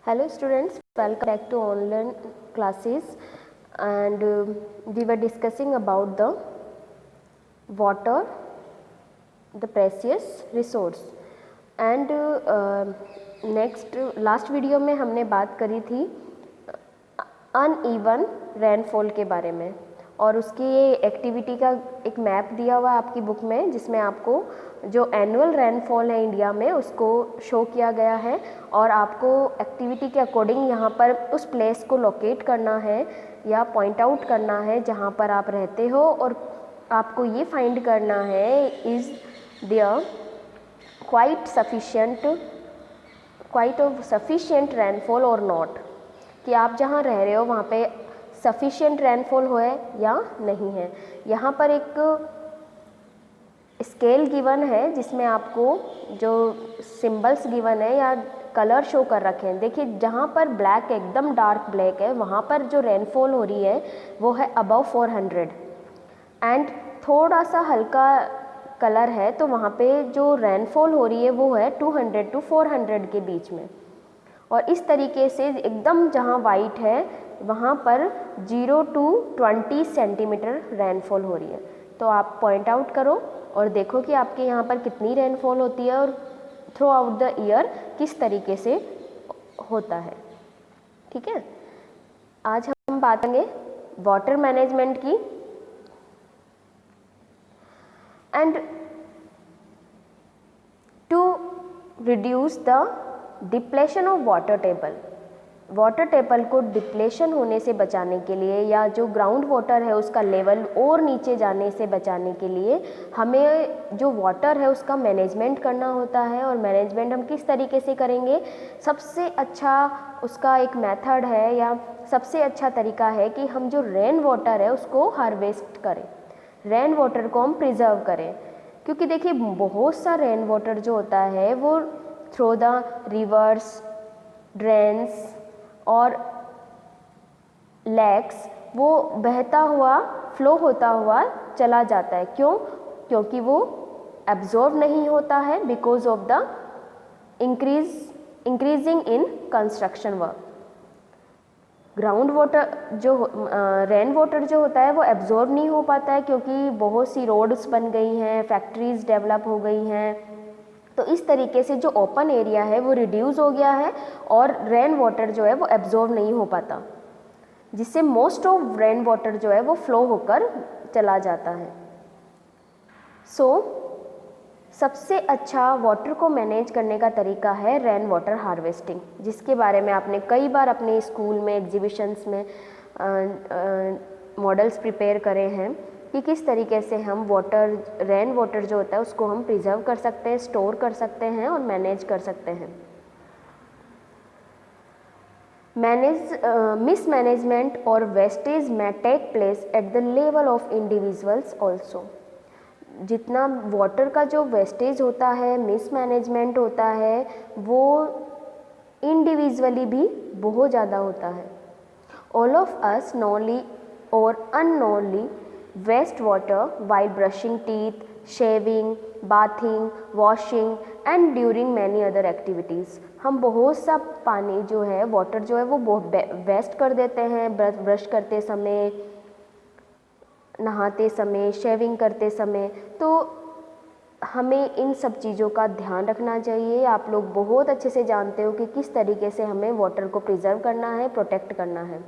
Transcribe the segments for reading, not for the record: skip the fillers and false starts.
Hello students, welcome back to online classes and we were discussing about the water, the precious resource and last video में हमने बात करी थी uneven rainfall के बारे में और उसकी एक्टिविटी का एक मैप दिया हुआ है आपकी बुक में जिसमें आपको जो एनुअल रेनफॉल है इंडिया में उसको शो किया गया है और आपको एक्टिविटी के अकॉर्डिंग यहाँ पर उस प्लेस को लोकेट करना है या पॉइंट आउट करना है जहाँ पर आप रहते हो और आपको ये फाइंड करना है is there quite sufficient rainfall और नॉट, कि आप जहाँ रह रहे हो वहाँ पे सफिशिएंट रेनफॉल हो या नहीं है। यहाँ पर एक स्केल गिवन है जिसमें आपको जो सिंबल्स गिवन है या कलर शो कर रखे हैं। देखिए जहाँ पर ब्लैक एकदम डार्क ब्लैक है वहाँ पर जो रेनफॉल हो रही है वो है अबव 400 एंड थोड़ा सा हल्का कलर है तो वहाँ पे जो रेनफॉल हो रही है वो है 200 to 400 के बीच में। और इस तरीके से एकदम जहाँ वाइट है वहाँ पर 0 to 20 सेंटीमीटर रेनफॉल हो रही है। तो आप पॉइंट आउट करो और देखो कि आपके यहाँ पर कितनी रेनफॉल होती है और थ्रू आउट द ईयर किस तरीके से होता है। ठीक है, आज हम बात करेंगे वाटर मैनेजमेंट की and to reduce the depletion of water table को डिप्लेशन होने से बचाने के लिए या जो ग्राउंड वाटर है उसका लेवल और नीचे जाने से बचाने के लिए हमें जो वाटर है उसका मैनेजमेंट करना होता है। और मैनेजमेंट हम किस तरीके से करेंगे, सबसे अच्छा उसका एक मेथड है या सबसे अच्छा तरीका है कि हम जो रेन वाटर है उसको हार्वेस्ट करें, रेन वाटर को हम प्रिजर्व करें। क्योंकि देखिए बहुत सा रेन वाटर जो होता है वो थ्रू द रिवर्स, ड्रेन्स और लेक्स वो बहता हुआ फ्लो होता हुआ चला जाता है। क्योंकि वो एब्जॉर्ब नहीं होता है because of the increasing in construction work. Ground water जो रेन वाटर जो होता है वो एब्जॉर्ब नहीं हो पाता है क्योंकि बहुत सी रोड्स बन गई हैं, फैक्ट्रीज डेवलप हो गई हैं। तो इस तरीके से जो ओपन एरिया है वो रिड्यूस हो गया है और रेन वाटर जो है वो एब्जॉर्ब नहीं हो पाता, जिससे मोस्ट ऑफ रेन वाटर जो है वो फ्लो होकर चला जाता है। सबसे अच्छा वाटर को मैनेज करने का तरीका है रेन वाटर हार्वेस्टिंग, जिसके बारे में आपने कई बार अपने स्कूल में एग्जीबिशंस में मॉडल्स प्रिपेयर करे हैं कि किस तरीके से हम रेन वाटर जो होता है उसको हम प्रिजर्व कर सकते हैं, स्टोर कर सकते हैं और मैनेज कर सकते हैं। मिसमैनेजमेंट और वेस्टेज में take place at the level of individuals also. जितना वाटर का जो वेस्टेज होता है, मिसमैनेजमेंट होता है, वो इंडिविजुअली भी बहुत ज़्यादा होता है। ऑल ऑफ अस नोनली और unknowingly waste water while brushing teeth, shaving, bathing, washing and during many other activities. हम बहुत सा पानी जो है, वाटर जो है वो वेस्ट कर देते हैं ब्रश करते समय, नहाते समय, शेविंग करते समय। तो हमें इन सब चीज़ों का ध्यान रखना चाहिए। आप लोग बहुत अच्छे से जानते हो कि किस तरीके से हमें वाटर को प्रिजर्व करना है, प्रोटेक्ट करना है।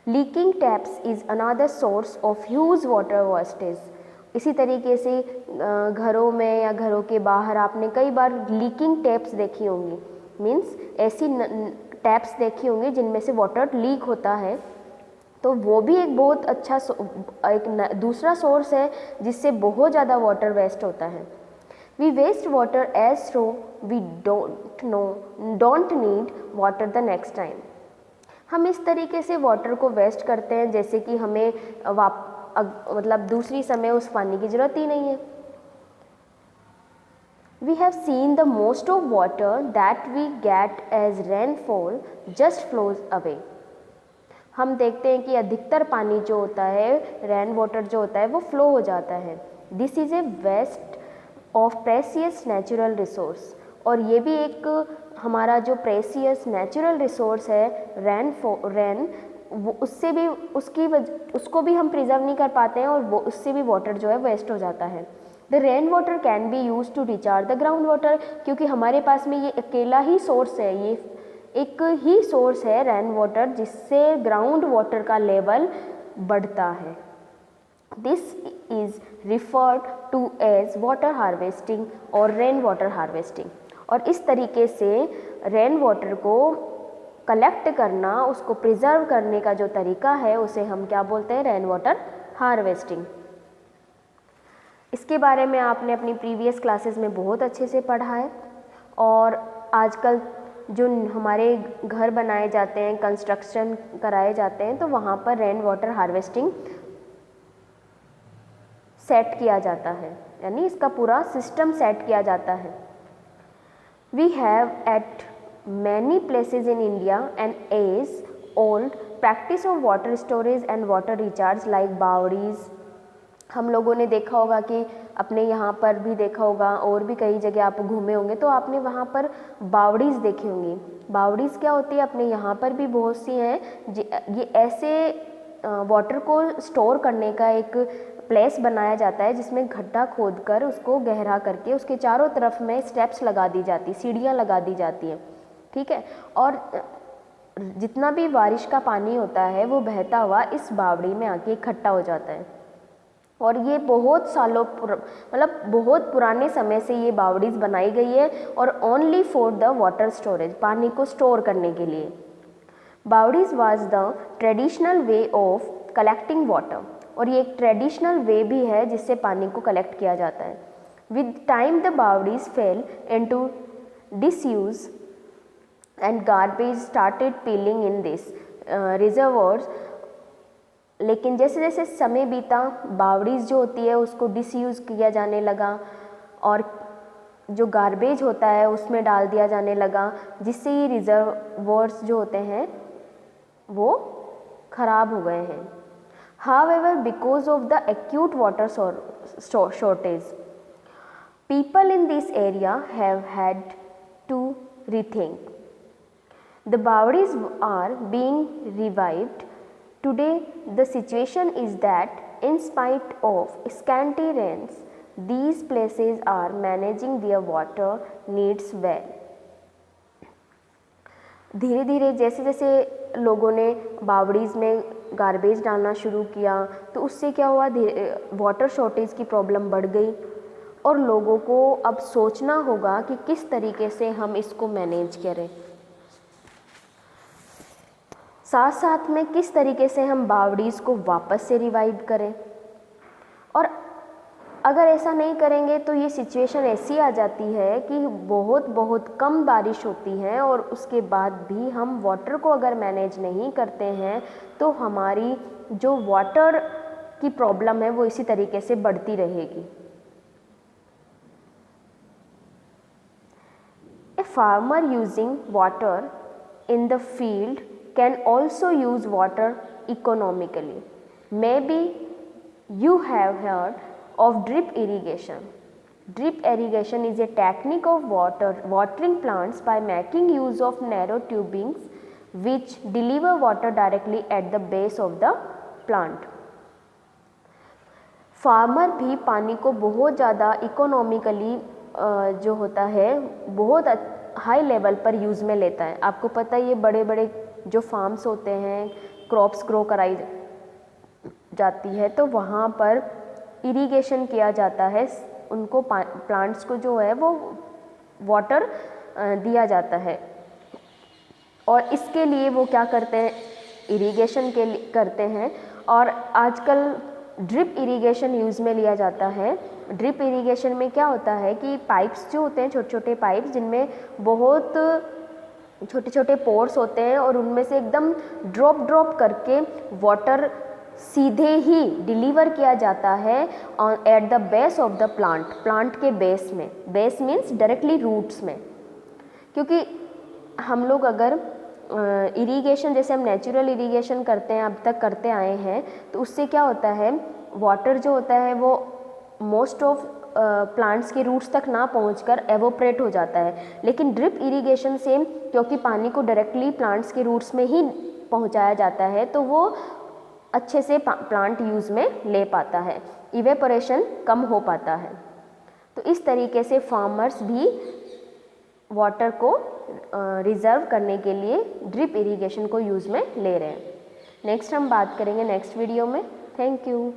Leaking taps is another source of huge water wastage. इसी तरीके से घरों में या घरों के बाहर आपने कई बार लीकिंग टैप्स देखी होंगी, मीन्स ऐसी टैप्स देखी होंगी जिनमें से वाटर लीक होता है। तो वो भी एक बहुत अच्छा दूसरा सोर्स है जिससे बहुत ज़्यादा वाटर वेस्ट होता है। We waste water as though we don't need water the next time. हम इस तरीके से वाटर को वेस्ट करते हैं जैसे कि हमें मतलब दूसरी समय उस पानी की ज़रूरत ही नहीं है। We have seen the most of water that we get as rainfall just flows away. हम देखते हैं कि अधिकतर पानी जो होता है, रेन वाटर जो होता है वो फ्लो हो जाता है। This is a waste of precious natural resource. और ये भी एक हमारा जो प्रेसियस नेचुरल रिसोर्स है रेन, वो उसको भी हम प्रिजर्व नहीं कर पाते हैं, और वो उससे भी वाटर जो है वेस्ट हो जाता है। The rain water can be use to recharge the ground water, क्योंकि हमारे पास में ये अकेला ही सोर्स है, ये एक ही सोर्स है रेन वाटर, जिससे ग्राउंड वाटर का लेवल बढ़ता है। This is referred to as water harvesting और रेन वाटर हार्वेस्टिंग। और इस तरीके से रेन वाटर को कलेक्ट करना, उसको प्रिजर्व करने का जो तरीका है, उसे हम क्या बोलते हैं? Rain water harvesting. इसके बारे में आपने अपनी प्रीवियस क्लासेस में बहुत अच्छे से पढ़ा है। और आजकल जो हमारे घर बनाए जाते हैं, कंस्ट्रक्शन कराए जाते हैं, तो वहाँ पर रेन वाटर हार्वेस्टिंग सेट किया जाता है, यानी इसका पूरा सिस्टम सेट किया जाता है। We have at many places in India an age old practice of water storage and water recharge like bawdis. हम लोगों ने देखा होगा कि अपने यहाँ पर भी देखा होगा, और भी कई जगह आप घूमे होंगे तो आपने वहाँ पर बावड़ीज़ देखी होंगी। बावड़ीज़ क्या होती है? अपने यहाँ पर भी बहुत सी हैं। ये ऐसे वाटर को स्टोर करने का एक प्लेस बनाया जाता है, जिसमें गड्ढा खोदकर उसको गहरा करके उसके चारों तरफ में स्टेप्स लगा दी जाती, सीढ़ियाँ लगा दी जाती हैं, ठीक है। और जितना भी बारिश का पानी होता है वो बहता हुआ इस बावड़ी में आके इकट्ठा हो जाता है। और ये बहुत सालों मतलब बहुत पुराने समय से ये बावड़ीज़ बनाई गई है, और only for the water storage, पानी को स्टोर करने के लिए। Bawdis was the traditional way of collecting water, और ये एक ट्रेडिशनल वे भी है जिससे पानी को कलेक्ट किया जाता है। With time the bawdis fell into disuse and garbage started piling in this reservoirs. लेकिन जैसे जैसे समय बीता, बावड़ीज़ जो होती है उसको डिसयूज़ किया जाने लगा, और जो गार्बेज होता है उसमें डाल दिया जाने लगा, जिससे ये रिजर्वर्स जो होते हैं वो खराब हो गए हैं। However, because of the acute water shortage, people in this area have had to rethink. The Bawadis are being revived. Today, the situation is that in spite of scanty rains, these places are managing their water needs well. धीरे धीरे जैसे जैसे लोगों ने बावड़ीज़ में garbage डालना शुरू किया, तो उससे क्या हुआ? वाटर शॉर्टेज की प्रॉब्लम बढ़ गई, और लोगों को अब सोचना होगा कि किस तरीके से हम इसको मैनेज करें, साथ साथ में किस तरीके से हम बावड़ीज़ को वापस से रिवाइव करें। और अगर ऐसा नहीं करेंगे तो ये सिचुएशन ऐसी आ जाती है कि बहुत बहुत कम बारिश होती है, और उसके बाद भी हम वाटर को अगर मैनेज नहीं करते हैं तो हमारी जो वाटर की प्रॉब्लम है वो इसी तरीके से बढ़ती रहेगी। A farmer using water in the field can also use water economically. May be you have heard of drip irrigation. Drip irrigation is a technique of watering plants by making use of narrow tubings which deliver water directly at the base of the plant. Farmer भी पानी को बहुत ज़्यादा economically जो होता है बहुत high level पर यूज़ में लेता है। आपको पता है ये बड़े बड़े जो फार्म्स होते हैं, क्रॉप्स ग्रो कराई जाती है, तो वहाँ पर इरिगेशन किया जाता है, उनको प्लांट्स को जो है वो वाटर दिया जाता है। और इसके लिए वो क्या करते हैं? इरिगेशन के लिए करते हैं। और आजकल ड्रिप इरिगेशन यूज़ में लिया जाता है। ड्रिप इरिगेशन में क्या होता है कि पाइप्स जो होते हैं, छोटे छोटे पाइप्स जिनमें बहुत छोटे छोटे पोर्स होते हैं, और उनमें से एकदम ड्रॉप करके वाटर सीधे ही डिलीवर किया जाता है at the base of the plant के बेस में। बेस मीन्स डायरेक्टली रूट्स में। क्योंकि हम लोग अगर इरिगेशन जैसे हम नेचुरल इरिगेशन करते हैं, अब तक करते आए हैं, तो उससे क्या होता है, वाटर जो होता है वो मोस्ट ऑफ प्लांट्स के रूट्स तक ना पहुंचकर एवोपरेट हो जाता है। लेकिन ड्रिप इरिगेशन से क्योंकि पानी को डायरेक्टली प्लांट्स के रूट्स में ही पहुंचाया जाता है तो वो अच्छे से प्लांट यूज़ में ले पाता है, इवेपोरेशन कम हो पाता है। तो इस तरीके से फार्मर्स भी वाटर को रिज़र्व करने के लिए ड्रिप इरिगेशन को यूज़ में ले रहे हैं। नेक्स्ट हम बात करेंगे नेक्स्ट वीडियो में। Thank you.